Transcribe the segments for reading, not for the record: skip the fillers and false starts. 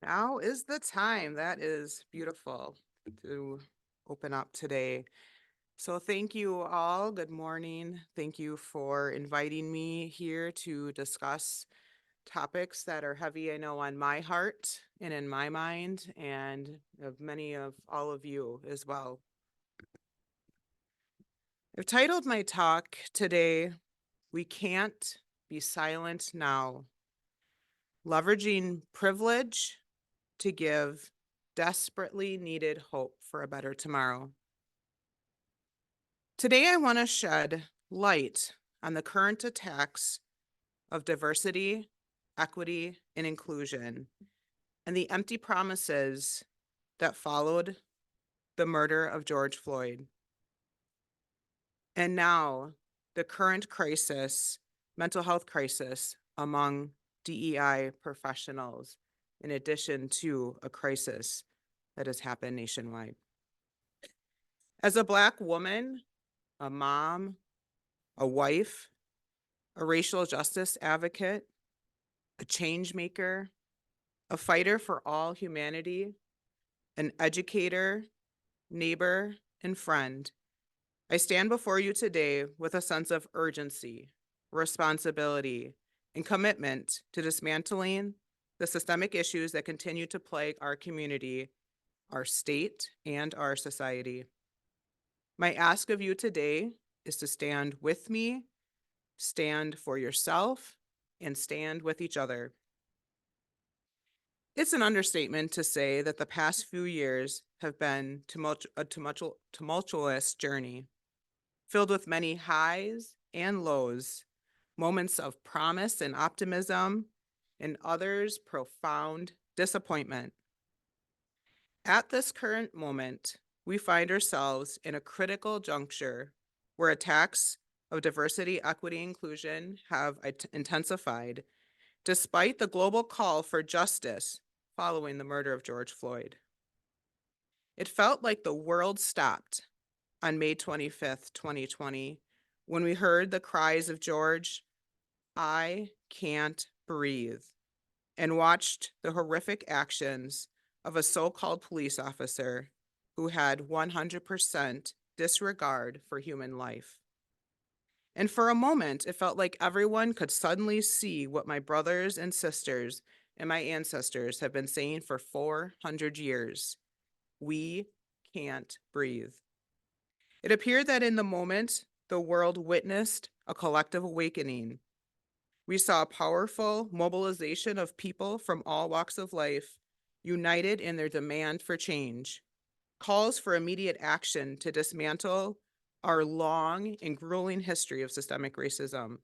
Now is the time. That is beautiful to open up today. So, thank you all. Good morning. Thank you for inviting me here to discuss topics that are heavy, I know, on my heart and in my mind, and of many of all of you as well. I've titled my talk today, We Can't Be Silent Now, Leveraging Privilege to Give Desperately Needed Hope for a Better Tomorrow. Today, I want to shed light on the current attacks of diversity, equity, and inclusion, and the empty promises that followed the murder of George Floyd. And now, the current crisis, mental health crisis among DEI professionals, in addition to a crisis that has happened nationwide. As a Black woman, a mom, a wife, a racial justice advocate, a change maker, a fighter for all humanity, an educator, neighbor, and friend, I stand before you today with a sense of urgency, responsibility, and commitment to dismantling the systemic issues that continue to plague our community, our state, and our society. My ask of you today is to stand with me, stand for yourself, and stand with each other. It's an understatement to say that the past few years have been a tumultuous journey, filled with many highs and lows, moments of promise and optimism, and others profound disappointment. At this current moment, we find ourselves in a critical juncture where attacks of diversity, equity, inclusion have intensified, despite the global call for justice following the murder of George Floyd. It felt like the world stopped on May 25th, 2020, when we heard the cries of George, "I can't breathe," and watched the horrific actions of a so-called police officer who had 100% disregard for human life. And for a moment, it felt like everyone could suddenly see what my brothers and sisters and my ancestors have been saying for 400 years. We can't breathe. It appeared that in the moment, the world witnessed a collective awakening. We saw a powerful mobilization of people from all walks of life, united in their demand for change, calls for immediate action to dismantle our long and grueling history of systemic racism.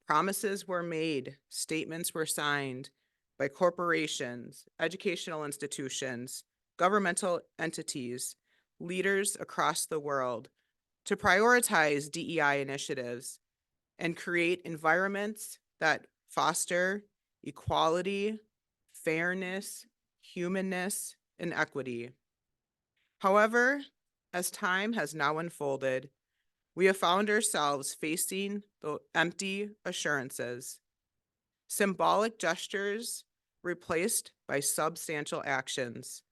Promises were made, statements were signed by corporations, educational institutions, governmental entities, leaders across the world to prioritize DEI initiatives and create environments that foster equality, fairness, humanness, and equity. However, as time has now unfolded, we have found ourselves facing the empty assurances, symbolic gestures replaced by substantial actions,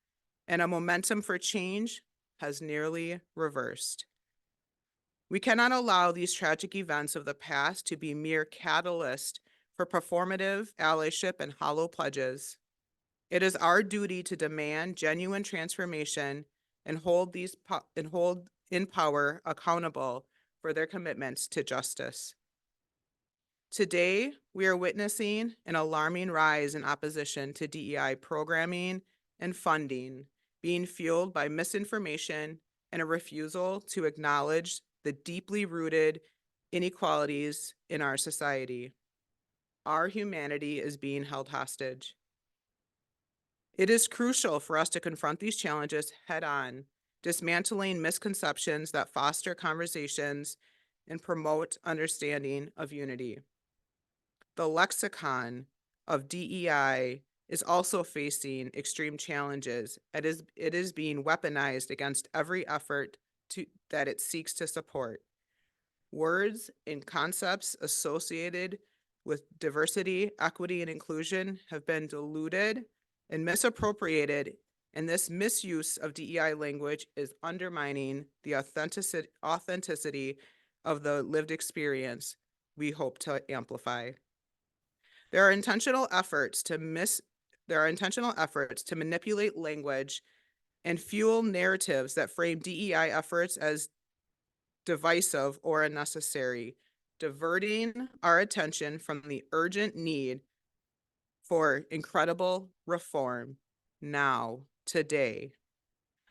and a momentum for change has nearly reversed. We cannot allow these tragic events of the past to be mere catalysts for performative allyship and hollow pledges. It is our duty to demand genuine transformation and hold in power accountable for their commitments to justice. Today, we are witnessing an alarming rise in opposition to DEI programming and funding, being fueled by misinformation and a refusal to acknowledge the deeply rooted inequalities in our society. Our humanity is being held hostage. It is crucial for us to confront these challenges head on, dismantling misconceptions that foster conversations and promote understanding of unity. The lexicon of DEI is also facing extreme challenges. It is being weaponized against every effort that it seeks to support. Words and concepts associated with diversity, equity, and inclusion have been diluted and misappropriated, and this misuse of DEI language is undermining the authenticity of the lived experience we hope to amplify. There are intentional efforts to manipulate language and fuel narratives that frame DEI efforts as divisive or unnecessary, diverting our attention from the urgent need for incredible reform now, today.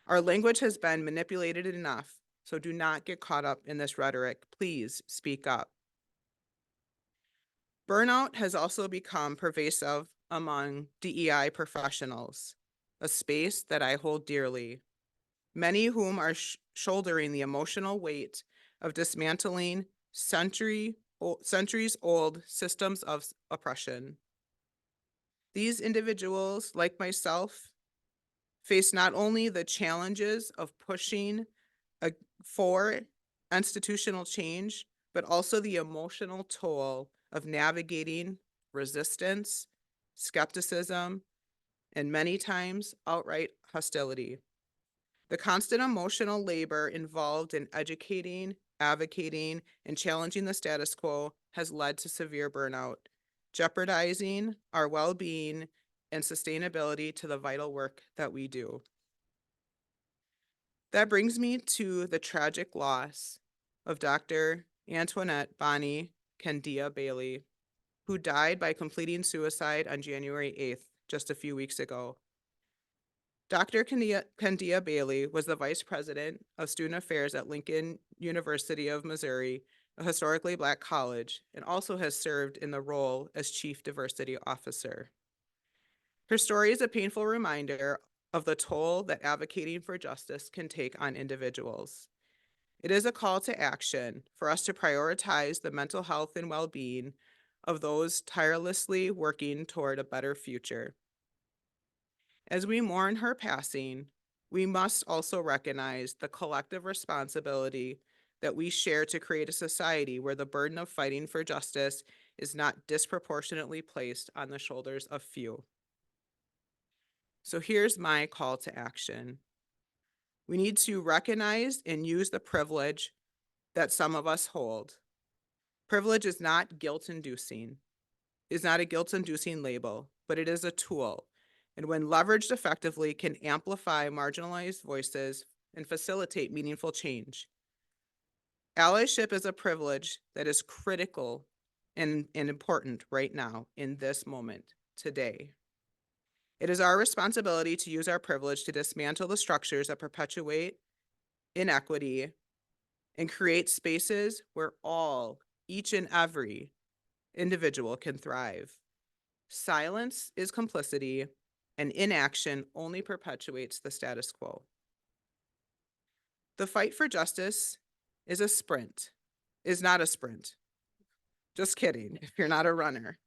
Our language has been manipulated enough, so do not get caught up in this rhetoric. Please speak up. Burnout has also become pervasive among DEI professionals, a space that I hold dearly, many whom are shouldering the emotional weight of dismantling centuries-old systems of oppression. These individuals, like myself, face not only the challenges of pushing for institutional change, but also the emotional toll of navigating resistance, skepticism, and many times outright hostility. The constant emotional labor involved in educating, advocating, and challenging the status quo has led to severe burnout, jeopardizing our well-being and sustainability to the vital work that we do. That brings me to the tragic loss of Dr. Antoinette Bonnie Candia Bailey, who died by completing suicide on January 8th, just a few weeks ago. Dr. Candia Bailey was the Vice President of Student Affairs at Lincoln University of Missouri, a historically Black college, and also has served in the role as Chief Diversity Officer. Her story is a painful reminder of the toll that advocating for justice can take on individuals. It is a call to action for us to prioritize the mental health and well-being of those tirelessly working toward a better future. As we mourn her passing, we must also recognize the collective responsibility that we share to create a society where the burden of fighting for justice is not disproportionately placed on the shoulders of few. So here's my call to action. We need to recognize and use the privilege that some of us hold. Privilege is not guilt-inducing, is not a guilt-inducing label, but it is a tool, and when leveraged effectively, can amplify marginalized voices and facilitate meaningful change. Allyship is a privilege that is critical and important right now, in this moment, today. It is our responsibility to use our privilege to dismantle the structures that perpetuate inequity and create spaces where each and every individual can thrive. Silence is complicity, and inaction only perpetuates the status quo. The fight for justice is not a sprint. Just kidding, if you're not a runner.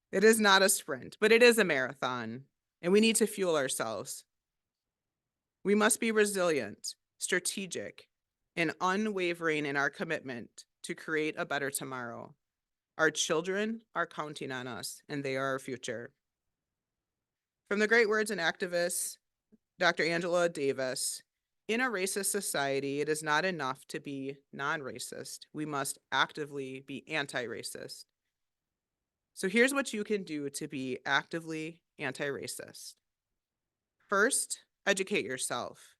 It is not a sprint, but it is a marathon, and we need to fuel ourselves. We must be resilient, strategic, and unwavering in our commitment to create a better tomorrow. Our children are counting on us, and they are our future. From the great words and activist, Dr. Angela Davis, in a racist society, it is not enough to be non-racist. We must actively be anti-racist. So here's what you can do to be actively anti-racist. First, educate yourself.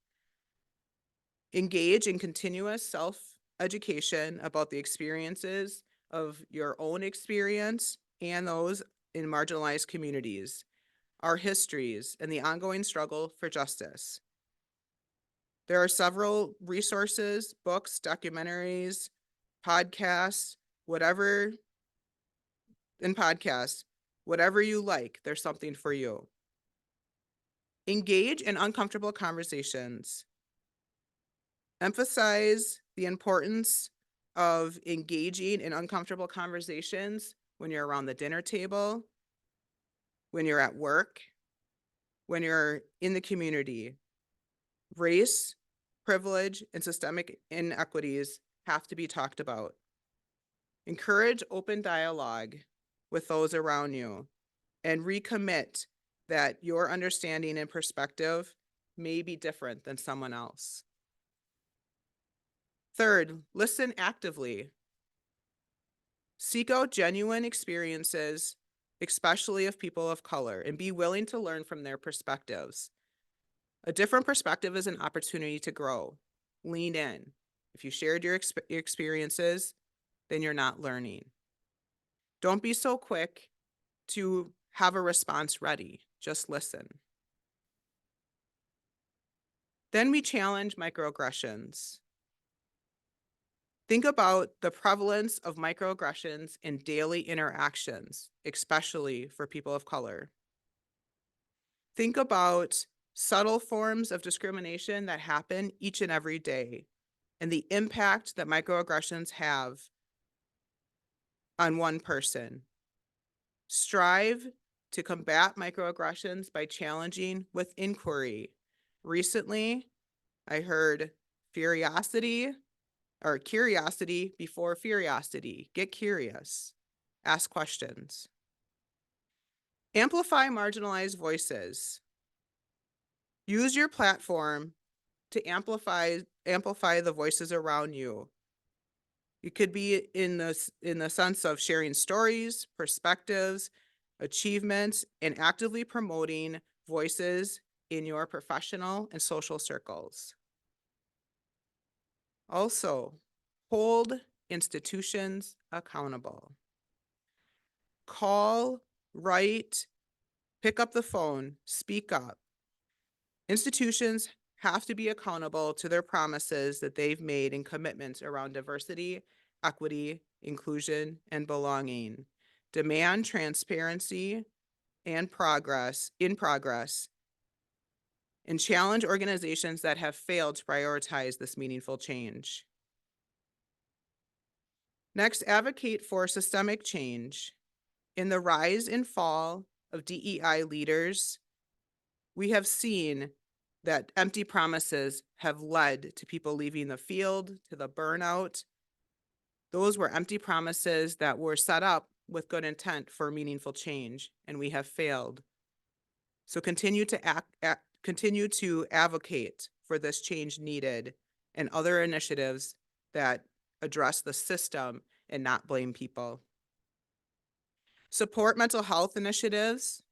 Engage in continuous self-education about the experiences of your own experience and those in marginalized communities, our histories, and the ongoing struggle for justice. There are several resources, books, documentaries, podcasts, whatever you like, there's something for you. Engage in uncomfortable conversations. Emphasize the importance of engaging in uncomfortable conversations when you're around the dinner table, when you're at work, when you're in the community. Race, privilege, and systemic inequities have to be talked about. Encourage open dialogue with those around you and recommit that your understanding and perspective may be different than someone else. Third, listen actively. Seek out genuine experiences, especially of people of color, and be willing to learn from their perspectives. A different perspective is an opportunity to grow. Lean in. If you shared your experiences, then you're not learning. Don't be so quick to have a response ready. Just listen. Then we challenge microaggressions. Think about the prevalence of microaggressions in daily interactions, especially for people of color. Think about subtle forms of discrimination that happen each and every day and the impact that microaggressions have on one person. Strive to combat microaggressions by challenging with inquiry. Recently, I heard curiosity before furiosity. Get curious. Ask questions. Amplify marginalized voices. Use your platform to amplify the voices around you. It could be in the sense of sharing stories, perspectives, achievements, and actively promoting voices in your professional and social circles. Also, hold institutions accountable. Call, write, pick up the phone, speak up. Institutions have to be accountable to their promises that they've made and commitments around diversity, equity, inclusion, and belonging. Demand transparency and progress, and challenge organizations that have failed to prioritize this meaningful change. Next, advocate for systemic change. In the rise and fall of DEI leaders, we have seen that empty promises have led to people leaving the field, to the burnout. Those were empty promises that were set up with good intent for meaningful change, and we have failed. So continue to advocate for this change needed and other initiatives that address the system and not blame people. Support mental health initiatives.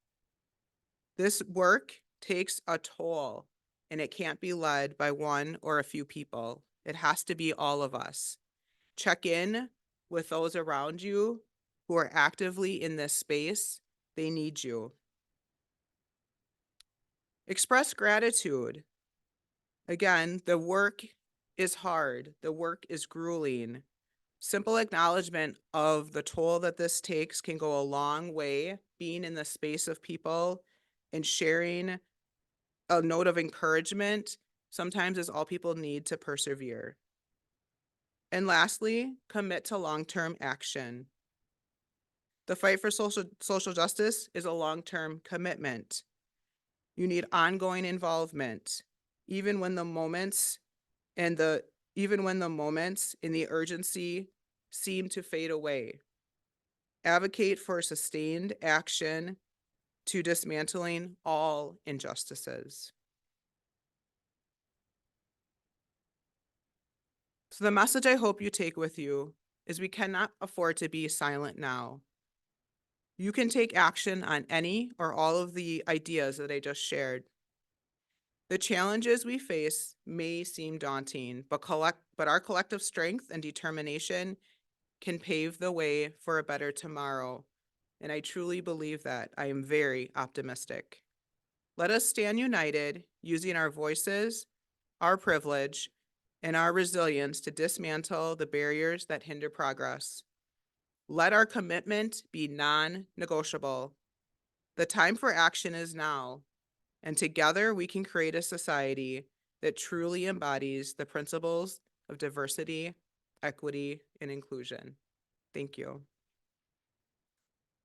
This work takes a toll, and it can't be led by one or a few people. It has to be all of us. Check in with those around you who are actively in this space. They need you. Express gratitude. Again, the work is hard. The work is grueling. Simple acknowledgement of the toll that this takes can go a long way. Being in the space of people and sharing a note of encouragement sometimes is all people need to persevere. And lastly, commit to long-term action. The fight for social justice is a long-term commitment. You need ongoing involvement, even when the moments and the urgency seem to fade away. Advocate for sustained action to dismantling all injustices. So the message I hope you take with you is we cannot afford to be silent now. You can take action on any or all of the ideas that I just shared. The challenges we face may seem daunting, but our collective strength and determination can pave the way for a better tomorrow. And I truly believe that. I am very optimistic. Let us stand united, using our voices, our privilege, and our resilience to dismantle the barriers that hinder progress. Let our commitment be non-negotiable. The time for action is now, and together we can create a society that truly embodies the principles of diversity, equity, and inclusion. Thank you.